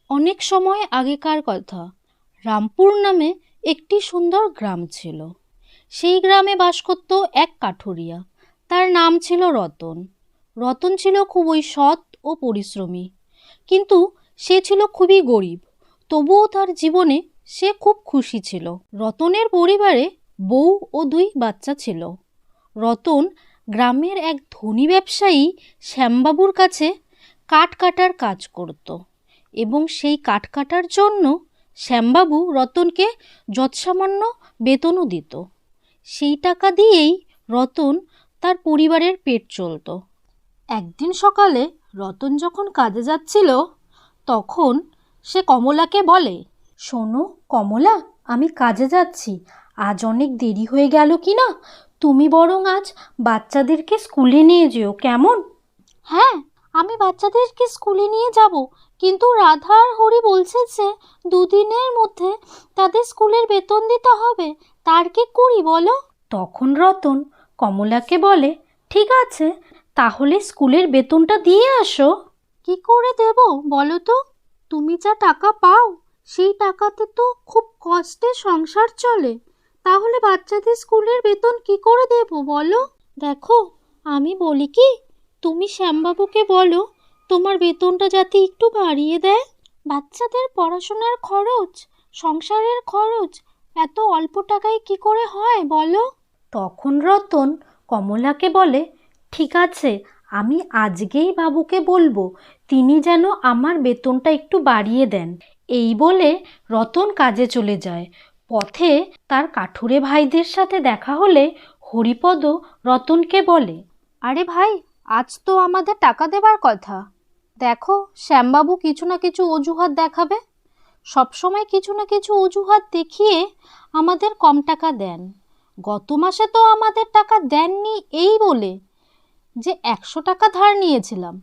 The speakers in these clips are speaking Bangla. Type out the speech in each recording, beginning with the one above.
অনেক সময় আগেকার কথা, রামপুর নামে একটি সুন্দর গ্রাম ছিল। সেই গ্রামে বাস করত এক কাঠুরিয়া। তার নাম ছিল রতন। রতন ছিল খুবই সৎ ও পরিশ্রমী, কিন্তু সে ছিল খুবই গরিব। তবুও তার জীবনে সে খুব খুশি ছিল। রতনের পরিবারে বউ ও দুই বাচ্চা ছিল। রতন গ্রামের এক ধনী ব্যবসায়ী শ্যামবাবুর কাছে কাঠ কাটার কাজ করত এবং সেই কাঠ কাটার জন্য শ্যামবাবু রতনকে যৎসামান্য বেতনও দিত। সেই টাকা দিয়েই রতন তার পরিবারের পেট চলত। একদিন সকালে রতন যখন কাজে যাচ্ছিল, তখন সে কমলাকে বলে, শোনো কমলা, আমি কাজে যাচ্ছি, আজ অনেক দেরি হয়ে গেল কি না, তুমি বরং আজ বাচ্চাদেরকে স্কুলে নিয়ে যেও, কেমন? হ্যাঁ, আমি বাচ্চাদেরকে স্কুলে নিয়ে যাব, কিন্তু রাধা আর হরি বলছে যে দুদিনের মধ্যে তাদের স্কুলের বেতন দিতে হবে, তার কি করি বলো? তখন রতন কমলাকে বলে, ঠিক আছে, তাহলে স্কুলের বেতনটা দিয়ে আসো। কি করে দেব বলো তো? তুমি যা টাকা পাও সেই টাকাতে তো খুব কষ্টে সংসার চলে, তাহলে বাচ্চাদের স্কুলের বেতন কি করে দেব বলো? দেখো, আমি বলি কি, তুমি শ্যামবাবুকে বলো তোমার বেতনটা যাতে একটু বাড়িয়ে দেয়। বাচ্চাদের পড়াশোনার খরচ, সংসারের খরচ এত অল্প টাকায় কি করে হয় বলো? তখন রতন কমলাকে বলে, ঠিক আছে, আমি আজকেই বাবুকে বলবো তিনি যেন আমার বেতনটা একটু বাড়িয়ে দেন। এই বলে রতন কাজে চলে যায়। পথে তার কাঠুরে ভাইদের সাথে দেখা হলে হরিপদ রতনকে বলে, আরে ভাই, আজ তো আমাদের টাকা দেবার কথা, দেখো শ্যামবাবু কিছু না কিছু অজুহাত দেখাবে। সবসময় কিছু না কিছু অজুহাত দেখিয়ে আমাদের কম টাকা দেন। গত মাসে তো আমাদের টাকা দেননি এই বলে যে 100 টাকা ধার নিয়েছিলাম,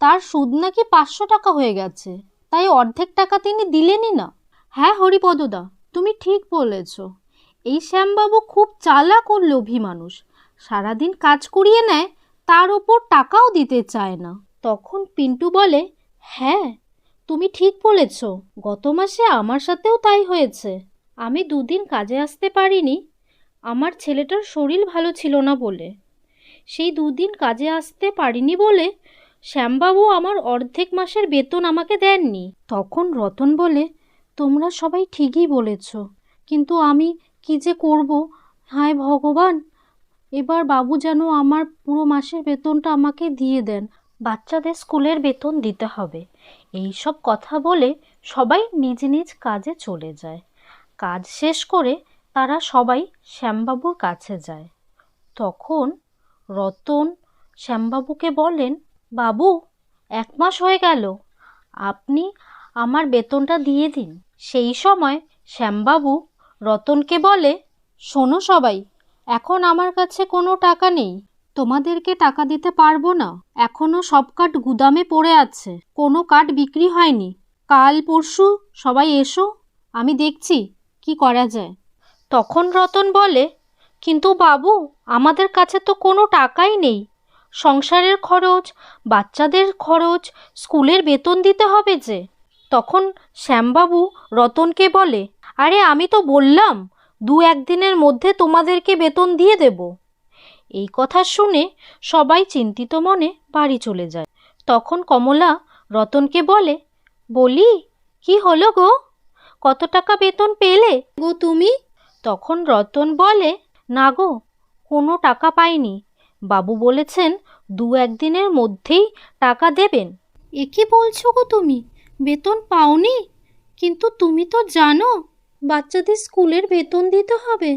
তার সুদ নাকি 500 টাকা হয়ে গেছে, তাই অর্ধেক টাকা তিনি দিলেনই না। হ্যাঁ হরিপদদা, তুমি ঠিক বলেছ, এই শ্যামবাবু খুব চালাক ও লোভী মানুষ, সারাদিন কাজ করিয়ে নেয়, তার ওপর টাকাও দিতে চায় না। তখন পিন্টু বলে, হ্যাঁ তুমি ঠিক বলেছ, গত মাসে আমার সাথেও তাই হয়েছে। আমি 2 দিন কাজে আসতে পারিনি, আমার ছেলেটার শরীর ভালো ছিল না বলে। সেই 2 দিন কাজে আসতে পারিনি বলে শ্যামবাবু আমার অর্ধেক মাসের বেতন আমাকে দেননি। তখন রতন বলে, তোমরা সবাই ঠিকই বলেছ, কিন্তু আমি কি যে করব, হায় ভগবান, এবার বাবু যেন আমার পুরো মাসের বেতনটা আমাকে দিয়ে দেন, বাচ্চাদের স্কুলের বেতন দিতে হবে। এই সব কথা বলে সবাই নিজ নিজ কাজে চলে যায়। কাজ শেষ করে তারা সবাই শ্যামবাবুর কাছে যায়। তখন রতন শ্যামবাবুকে বলেন, বাবু, 1 মাস হয়ে গেল, আপনি আমার বেতনটা দিয়ে দিন। সেই সময় শ্যামবাবু রতনকে বলে, শোনো সবাই, এখন আমার কাছে কোনো টাকা নেই, তোমাদেরকে টাকা দিতে পারবো না। এখনো সব কাঠ গুদামে পড়ে আছে, কোনো কাঠ বিক্রি হয়নি। কাল পরশু সবাই এসো, আমি দেখছি কি করা যায়। তখন রতন বলে, কিন্তু বাবু, আমাদের কাছে তো কোনো টাকাই নেই, সংসারের খরচ, বাচ্চাদের খরচ, স্কুলের বেতন দিতে হবে যে। তখন শ্যামবাবু রতনকে বলে, আরে আমি তো বললাম 2-1 দিনের মধ্যে তোমাদেরকে বেতন দিয়ে দেব। এই কথা শুনে সবাই চিন্তিত মনে বাড়ি চলে যায়। তখন কমলা রতনকে বলে, বলি, কি হলো গো, কত টাকা বেতন পেলে গো তুমি? তখন রতন বলে, না গো, কোনো টাকা পাইনি, বাবু বলেছেন 2-1 দিনের মধ্যেই টাকা দেবেন। এ কি বলছো গো তুমি, বেতন পাওনি? কিন্তু তুমি তো জানো বাচ্চাদের স্কুলের বেতন দিতে হবে,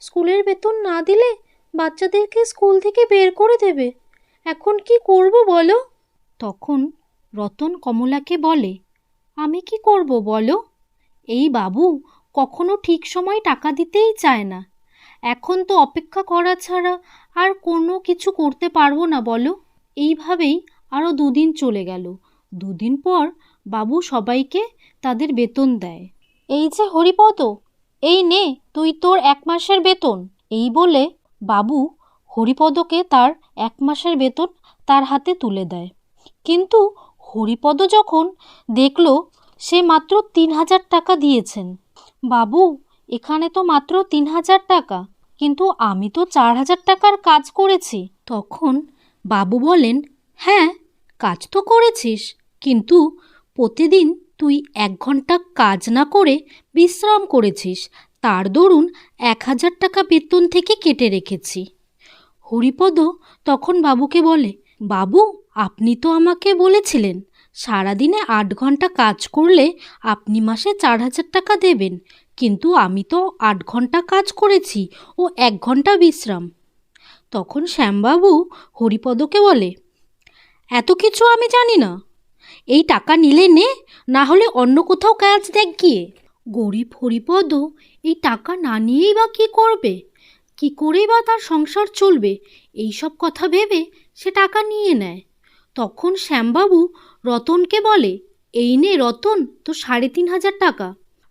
স্কুলের বেতন না দিলে বাচ্চাদেরকে স্কুল থেকে বের করে দেবে, এখন কি করব বলো? তখন রতন কমলাকে বলে, আমি কি করব বলো? এই বাবু কখনো ঠিক সময় টাকা দিতেই চায় না, এখন তো অপেক্ষা করা ছাড়া আর কোনো কিছু করতে পারবো না বলো। এইভাবেই আরও 2 দিন চলে গেল। 2 দিন পর বাবু সবাইকে তাদের বেতন দেয়। এই যে হরিপদ, এই নে তুই তোর 1 মাসের বেতন। এই বলে বাবু হরিপদকে তার 1 মাসের বেতন তার হাতে তুলে দেয়। কিন্তু হরিপদ যখন দেখল সে মাত্র 3,000 টাকা দিয়েছেন। বাবু, এখানে তো মাত্র 3,000 টাকা, কিন্তু আমি তো 4,000 টাকার কাজ করেছি। তখন বাবু বলেন, হ্যাঁ, কাজ তো করেছিস, কিন্তু প্রতিদিন তুই 1 ঘন্টা কাজ না করে বিশ্রাম করেছিস, তার দরুন 1,000 টাকা বেতন থেকে কেটে রেখেছি। হরিপদ তখন বাবুকে বলে, বাবু, আপনি তো আমাকে বলেছিলেন সারাদিনে 8 ঘন্টা কাজ করলে আপনি মাসে 4,000 টাকা দেবেন, কিন্তু আমি তো 8 ঘন্টা কাজ করেছি ও 1 ঘন্টা বিশ্রাম। তখন শ্যামবাবু হরিপদকে বলে, এত কিছু আমি জানি না, এই টাকা নিলে নে, না হলে অন্য কোথাও কাজ দেখ গিয়ে। গরিব হরিপদ এই টাকা না নিয়েই বা কী করবে, কি করেই বা তার সংসার চলবে, এই সব কথা ভেবে সে টাকা নিয়ে নেয়। তখন শ্যামবাবু রতনকে বলে, এই নে রতন, তো 3,500 টাকা।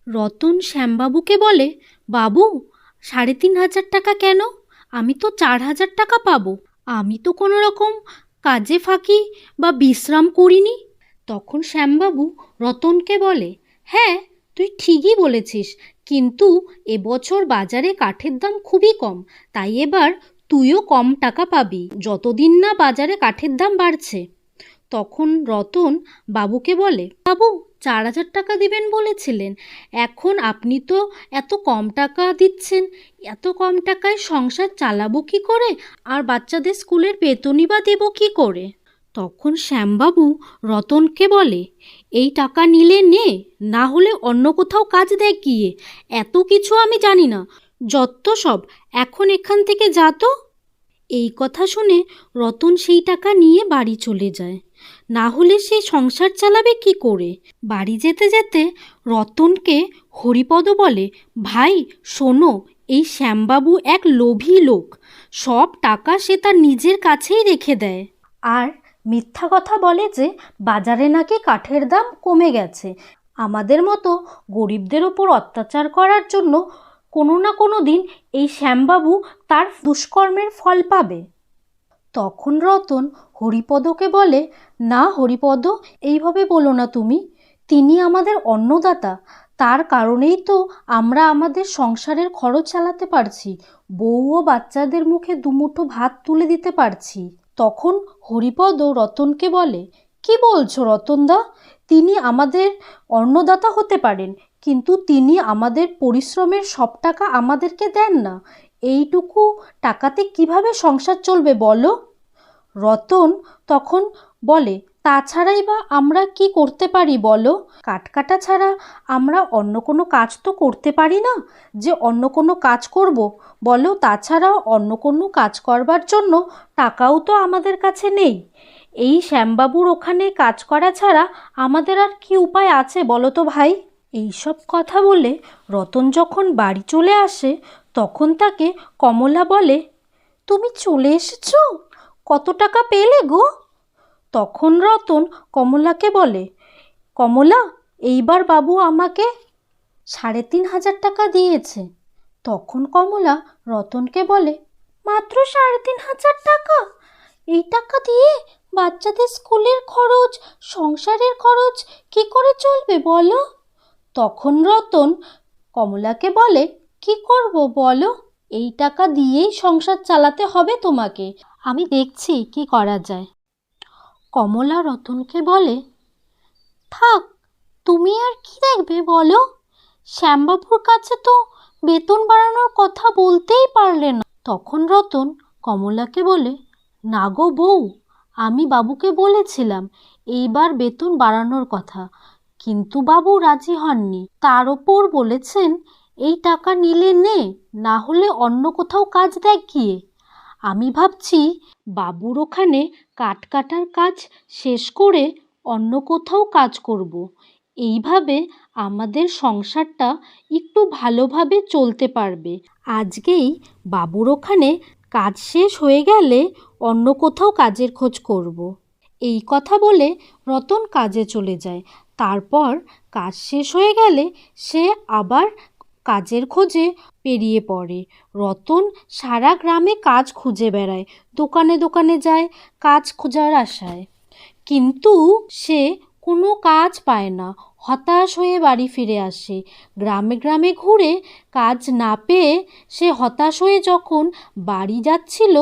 রতন শ্যামবাবুকে বলে, বাবু, 3,500 টাকা কেন? আমি তো 4,000 টাকা পাবো। আমি তো কোনো রকম কাজে ফাঁকি বা বিশ্রাম করিনি। তখন শ্যামবাবু রতনকে বলে, হ্যাঁ, তুই ঠিকই বলেছিস, কিন্তু এবছর বাজারে কাঠের দাম খুবই কম, তাই এবার তুইও কম টাকা পাবি যতদিন না বাজারে কাঠের দাম বাড়ছে। তখন রতন বাবুকে বলে, বাবু, 4,000 টাকা দিবেন বলেছিলেন, এখন আপনি তো এত কম টাকা দিচ্ছেন, এত কম টাকায় সংসার চালাবো কি করে, আর বাচ্চাদের স্কুলের বেতনই বা দেবো কি করে? তখন শ্যামবাবু রতনকে বলে, এই টাকা নিলে নে, না হলে অন্য কোথাও কাজ দেখ গিয়ে, এত কিছু আমি জানি না, যত সব, এখন এখান থেকে যা তো। এই কথা শুনে রতন সেই টাকা নিয়ে বাড়ি চলে যায়, না হলে সে সংসার চালাবে কি করে। বাড়ি যেতে যেতে রতনকে হরিপদ বলে, ভাই শোনো, এই শ্যামবাবু এক লোভী লোক, সব টাকা সে তার নিজের কাছেই রেখে দেয়, আর মিথ্যা কথা বলে যে বাজারে নাকি কাঠের দাম কমে গেছে। আমাদের মতো গরিবদের ওপর অত্যাচার করার জন্য কোনো না কোনো দিন এই শ্যামবাবু তার দুষ্কর্মের ফল পাবে। তখন রতন হরিপদকে বলে, না হরিপদ, এইভাবে বলো না তুমি, তিনি আমাদের অন্নদাতা, তার কারণেই তো আমরা আমাদের সংসারের খরচ চালাতে পারছি, বউ ও বাচ্চাদের মুখে দুমুঠো ভাত তুলে দিতে পারছি। তখন হরিপদ রতনকে বলে, কি বলছো রতনদা, তিনি আমাদের অন্নদাতা হতে পারেন, কিন্তু তিনি আমাদের পরিশ্রমের সব টাকা আমাদেরকে দেন না, এইটুকু টাকাতে কিভাবে সংসার চলবে বলো? রতন তখন বলে, তাছাড়াই বা আমরা কি করতে পারি বলো? কাঠ কাটা ছাড়া আমরা অন্য কোনো কাজ তো করতে পারি না, যে অন্য কোনো কাজ করব বলো? তাছাড়াও অন্য কোনো কাজ করবার জন্য টাকাও তো আমাদের কাছে নেই। এই শ্যামবাবুর ওখানে কাজ করা ছাড়া আমাদের আর কি উপায় আছে বলো তো ভাই? এইসব কথা বলে রতন যখন বাড়ি চলে আসে, তখন তাকে কমলা বলে, তুমি চলে এসেছো, কত টাকা পেলে গো? তখন রতন কমলাকে বলে, কমলা, এইবার বাবু আমাকে 3,500 টাকা দিয়েছে। তখন কমলা রতনকে বলে, মাত্র 3,500 টাকা? এই টাকা দিয়ে বাচ্চাদের স্কুলের খরচ, সংসারের খরচ কি করে চলবে বলো? তখন রতন কমলাকে বলে, কি করব বলো, এই টাকা দিয়েই সংসার চালাতে হবে তোমাকে, আমি দেখছি কি করা যায়। কমলা রতনকে বলে, থাক, তুমি আর কি দেখবে বলো, শ্যামবাবুর কাছে তো বেতন বাড়ানোর কথা বলতেই পারলে না। তখন রতন কমলাকে বলে, না গো বউ, আমি বাবুকে বলেছিলাম এইবার বেতন বাড়ানোর কথা, কিন্তু বাবু রাজি হননি, তার ওপর বলেছেন এই টাকা নিলে নে, না হলে অন্য কোথাও কাজ দেখ গিয়ে। আমি ভাবছি বাবুর ওখানে কাঠ কাটার কাজ শেষ করে অন্য কোথাও কাজ করব, এইভাবে আমাদের সংসারটা একটু ভালোভাবে চলতে পারবে। আজকেই বাবুর ওখানে কাজ শেষ হয়ে গেলে অন্য কোথাও কাজের খোঁজ করব। এই কথা বলে রতন কাজে চলে যায়। তারপর কাজ শেষ হয়ে গেলে সে আবার কাজের খোঁজে বেরিয়ে পড়ে। রতন সারা গ্রামে কাজ খুঁজে বেড়ায়, দোকানে দোকানে যায় কাজ খোঁজার আশায়, কিন্তু সে কোনো কাজ পায় না। হতাশ হয়ে বাড়ি ফিরে আসে। গ্রামে গ্রামে ঘুরে কাজ না পেয়ে সে হতাশ হয়ে যখন বাড়ি যাচ্ছিল,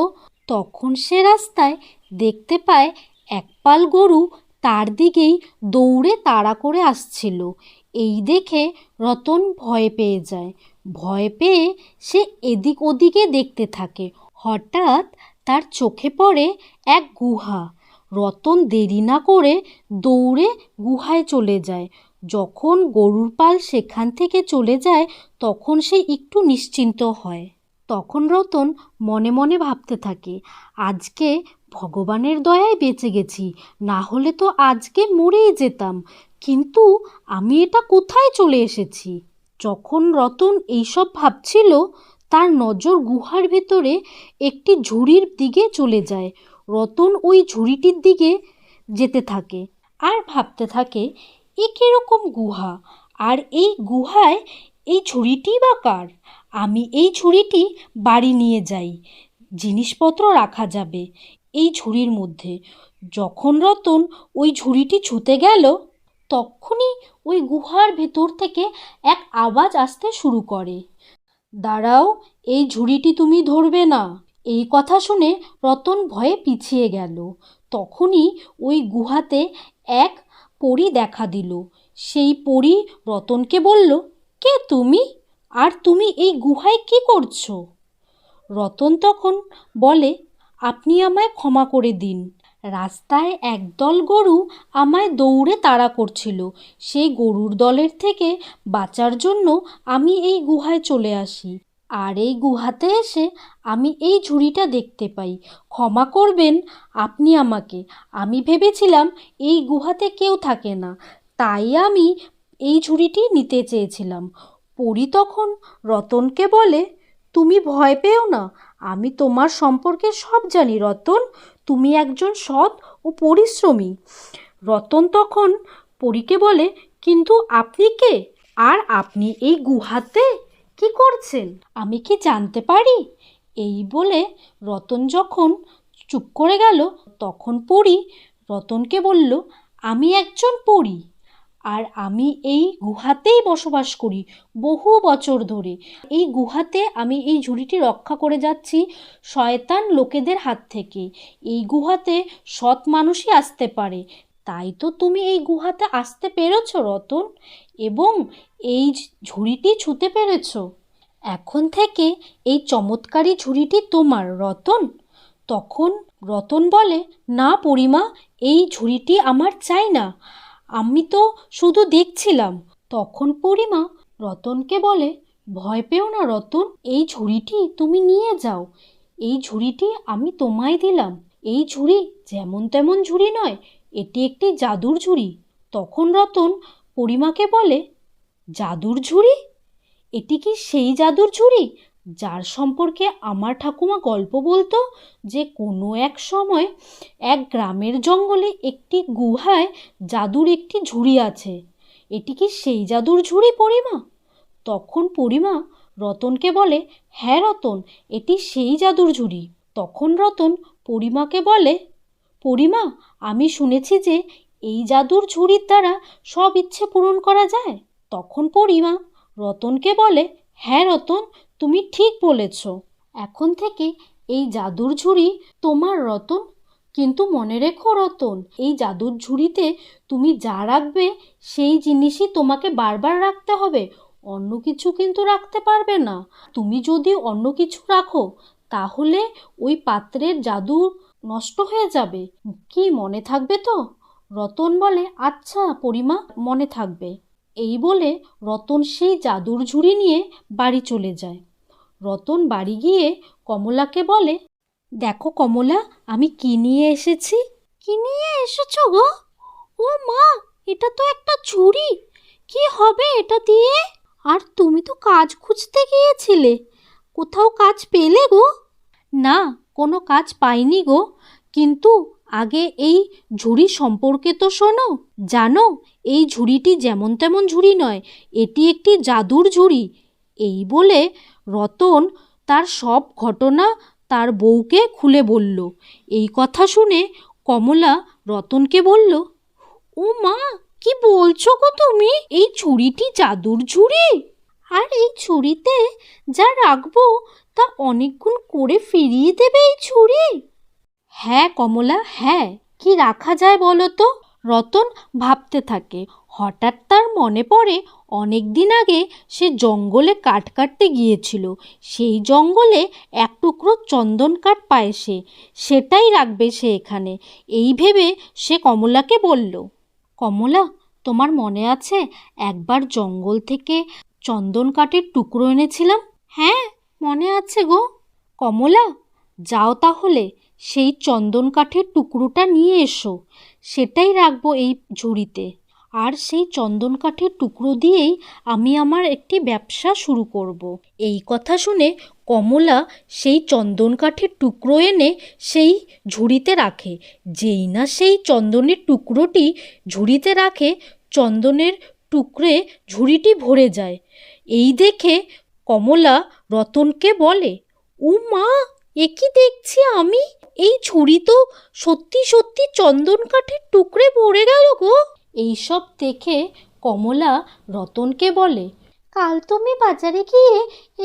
তখন সে রাস্তায় দেখতে পায় এক পাল গরু তার দিকেই দৌড়ে তাড়া করে আসছিল। এই দেখে রতন ভয় পেয়ে যায়। ভয় পেয়ে সে এদিক ওদিকে দেখতে থাকে। হঠাৎ তার চোখে পড়ে এক গুহা। রতন দেরি না করে দৌড়ে গুহায় চলে যায়। যখন গরুর পাল সেখান থেকে চলে যায়, তখন সে একটু নিশ্চিন্ত হয়। তখন রতন মনে মনে ভাবতে থাকে, আজকে ভগবানের দয়ায় বেঁচে গেছি, না হলে তো আজকে মরেই যেতাম। কিন্তু আমি এটা কোথায় চলে এসেছি? যখন রতন এইসব ভাবছিল, তার নজর গুহার ভেতরে একটি ঝুড়ির দিকে চলে যায়। রতন ওই ঝুড়িটির দিকে যেতে থাকে আর ভাবতে থাকে, এ কীরকম গুহা, আর এই গুহায় এই ঝুড়িটি বা কার? আমি এই ঝুড়িটি বাড়ি নিয়ে যাই, জিনিসপত্র রাখা যাবে এই ঝুড়ির মধ্যে। যখন রতন ওই ঝুড়িটি ছুঁতে গেল, তখনই ওই গুহার ভেতর থেকে এক আওয়াজ আসতে শুরু করে, দাঁড়াও, এই ঝুড়িটি তুমি ধরবে না। এই কথা শুনে রতন ভয়ে পিছিয়ে গেল। তখনই ওই গুহাতে এক পরী দেখা দিল। সেই পরী রতনকে বলল, কে তুমি, আর তুমি এই গুহায় কি করছো? রতন তখন বলে, আপনি আমায় ক্ষমা করে দিন। রাস্তায় একদল গরু আমায় দৌড়ে তাড়া করছিল। সেই গরুর দলের থেকে বাঁচার জন্য আমি এই গুহায় চলে আসি। আর এই গুহাতে এসে আমি এই ঝুড়িটা দেখতে পাই। ক্ষমা করবেন আপনি আমাকে। আমি ভেবেছিলাম এই গুহাতে কেউ থাকে না, তাই আমি এই ঝুড়িটি নিতে চেয়েছিলাম। পরী তখন রতনকে বলে, তুমি ভয় পেও না, আমি তোমার সম্পর্কে সব জানি রতন। তুমি একজন সৎ ও পরিশ্রমী। রতন তখন পরীকে বলে, কিন্তু আপনি কে, আর আপনি এই গুহাতে কি করছেন, আমি কি জানতে পারি? এই বলে রতন যখন চুপ করে গেল, তখন পরী রতনকে বলল, আমি একজন পরী, আর আমি এই গুহাতেই বসবাস করি বহু বছর ধরে। এই গুহাতে আমি এই ঝুড়িটি রক্ষা করে যাচ্ছি শয়তান লোকেদের হাত থেকে। এই গুহাতে সৎ মানুষই আসতে পারে, তাই তো তুমি এই গুহাতে আসতে পেরেছ রতন, এবং এই ঝুড়িটি ছুঁতে পেরেছ। এখন থেকে এই চমৎকারী ঝুড়িটি তোমার রতন। তখন রতন বলে, না পরিমা, এই ঝুড়িটি আমার চাই না, আমি তো শুধু দেখছিলাম। তখন পরিমা রতনকে বলে, ভয় পেও না রতন, এই ঝুড়িটি তুমি নিয়ে যাও। এই ঝুড়িটি আমি তোমায় দিলাম। এই ঝুড়ি যেমন তেমন ঝুড়ি নয়, এটি একটি জাদুর ঝুড়ি। তখন রতন পরিমাকে বলে, জাদুর ঝুড়ি? এটি কি সেই জাদুর ঝুড়ি যার সম্পর্কে আমার ঠাকুমা গল্প বলতো, যে কোনো এক সময় এক গ্রামের জঙ্গলে একটি গুহায় জাদুর একটি ঝুড়ি আছে? এটি কি সেই জাদুর ঝুড়ি পরিমা? তখন পরিমা রতনকে বলে, হ্যাঁ রতন, এটি সেই জাদুর ঝুড়ি। তখন রতন পরিমাকে বলে, পরিমা, আমি শুনেছি যে এই জাদুর ঝুড়ির দ্বারা সব ইচ্ছে পূরণ করা যায়। তখন পরিমা রতনকে বলে, হ্যাঁ রতন, তুমি ঠিক বলেছ। এখন থেকে এই জাদুর ঝুড়ি তোমার রতন। কিন্তু মনে রেখো রতন, এই জাদুর ঝুড়িতে তুমি যা রাখবে সেই জিনিসই তোমাকে বারবার রাখতে হবে, অন্য কিছু কিন্তু রাখতে পারবে না। তুমি যদি অন্য কিছু রাখো, তাহলে ওই পাত্রের জাদু নষ্ট হয়ে যাবে। কি মনে থাকবে তো? রতন বলে, আচ্ছা পরিমা, মনে থাকবে। এই বলে রতন সেই জাদুর ঝুড়ি নিয়ে বাড়ি চলে যায়। রতন বাড়ি গিয়ে কমলাকে বলে, দেখো কমলা, আমি কি নিয়ে এসেছি। কি নিয়ে এসেছো গো? ও মা, এটা তো একটা ঝুড়ি, কি হবে এটা দিয়ে? আর তুমি তো কাজ খুঁজতে গিয়েছিলে, কোথাও কাজ পেলে গো? না, কোনো কাজ পাইনি গো, কিন্তু আগে এই ঝুড়ি সম্পর্কে তো শোনো। জানো, এই ঝুড়িটি যেমন তেমন ঝুড়ি নয়, এটি একটি জাদুর ঝুড়ি। এই বলে রতন তার সব ঘটনা তার বউকে খুলে বলল। এই কথা শুনে কমলা রতনকে বলল, ও মা, কি বলছো গো তুমি? এই ছুরিটি জাদুর ছুরি? আর এই ছুরিতে যা রাখবো তা অনেক গুণ করে ফিরিয়ে দেবে এই ছুরি? হ্যাঁ কমলা, হ্যাঁ। কি রাখা যায় বলো তো? রতন ভাবতে থাকে। হঠাৎ তার মনে পড়ে অনেক দিন আগে সে জঙ্গলে কাঠ কাটতে গিয়েছিল। সেই জঙ্গলে এক টুকরো চন্দন কাঠ পায় সে, সেটাই রাখবে সে এখানে। এই ভেবে সে কমলাকে বলল, কমলা, তোমার মনে আছে একবার জঙ্গল থেকে চন্দন কাঠের টুকরো এনেছিলাম? হ্যাঁ, মনে আছে গো। কমলা, যাও তাহলে সেই চন্দন কাঠের টুকরোটা নিয়ে এসো, সেটাই রাখবো এই ঝুড়িতে। আর সেই চন্দন কাঠের টুকরো দিয়েই আমি আমার একটি ব্যবসা শুরু করব। এই কথা শুনে কমলা সেই চন্দন কাঠের টুকরো এনে সেই ঝুড়িতে রাখে। যেই না সেই চন্দনের টুকরোটি ঝুড়িতে রাখে, চন্দনের টুকরে ঝুড়িটি ভরে যায়। এই দেখে কমলা রতনকে বলে, ও মা, এ কি দেখছি আমি? এই ছুরি তো সত্যি সত্যি চন্দন কাঠের টুকরে ভরে গেল গো। এইসব দেখে কমলা রতনকে বলে, কাল তুমি বাজারে গিয়ে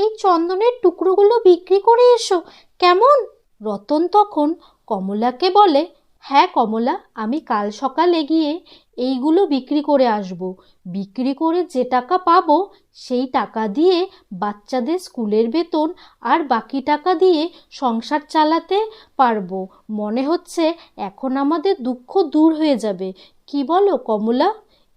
এই চন্দনের টুকরোগুলো বিক্রি করে এসো, কেমন? রতন তখন কমলাকে বলে, হ্যাঁ কমলা, আমি কাল সকালে গিয়ে এইগুলো বিক্রি করে আসব। বিক্রি করে যে টাকা পাবো সেই টাকা দিয়ে বাচ্চাদের স্কুলের বেতন আর বাকি টাকা দিয়ে সংসার চালাতে পারবো। মনে হচ্ছে এখন আমাদের দুঃখ দূর হয়ে যাবে। কি বলো কমলা?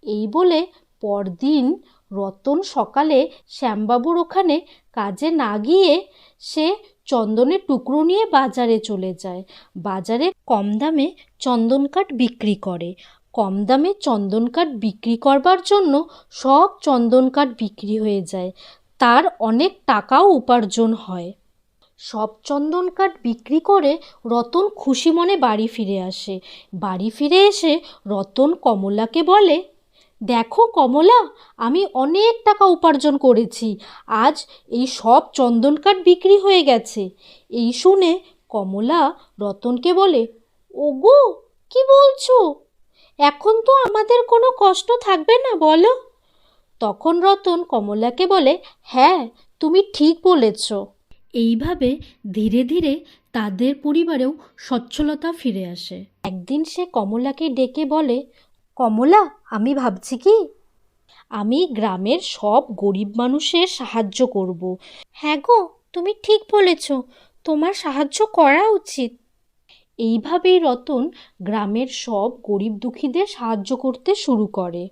এই বলে পরদিন রতন সকালে শ্যামবাবুর ওখানে কাজে না গিয়ে সে চন্দনের টুকরো নিয়ে বাজারে চলে যায়। বাজারে কম দামে চন্দন কাঠ বিক্রি করে। কম দামে চন্দন কাঠ বিক্রি করবার জন্য সব চন্দন কাঠ বিক্রি হয়ে যায়। তার অনেক টাকাও উপার্জন হয়। সব চন্দন কাঠ বিক্রি করে রতন খুশি মনে বাড়ি ফিরে আসে। বাড়ি ফিরে এসে রতন কমলাকে বলে, দেখো কমলা, আমি অনেক টাকা উপার্জন করেছি। আজ এই সব চন্দন কাঠ বিক্রি হয়ে গেছে। এই শুনে কমলা রতনকে বলে, ওগো, কি বলছো? এখন তো আমাদের কোনো কষ্ট থাকবে না, বলো? তখন রতন কমলাকে বলে, হ্যাঁ, তুমি ঠিক বলেছ। এইভাবে ধীরে ধীরে তাদের পরিবারেও সচ্ছলতা ফিরে আসে। একদিন সে কমলাকে ডেকে বলে, কমলা, আমি ভাবছি কি, আমি গ্রামের সব গরিব মানুষের সাহায্য করব। হ্যাঁ গো, তুমি ঠিক বলেছ, তোমার সাহায্য করা উচিত। এইভাবেই রতন গ্রামের সব গরিব দুঃখীদের সাহায্য করতে শুরু করে।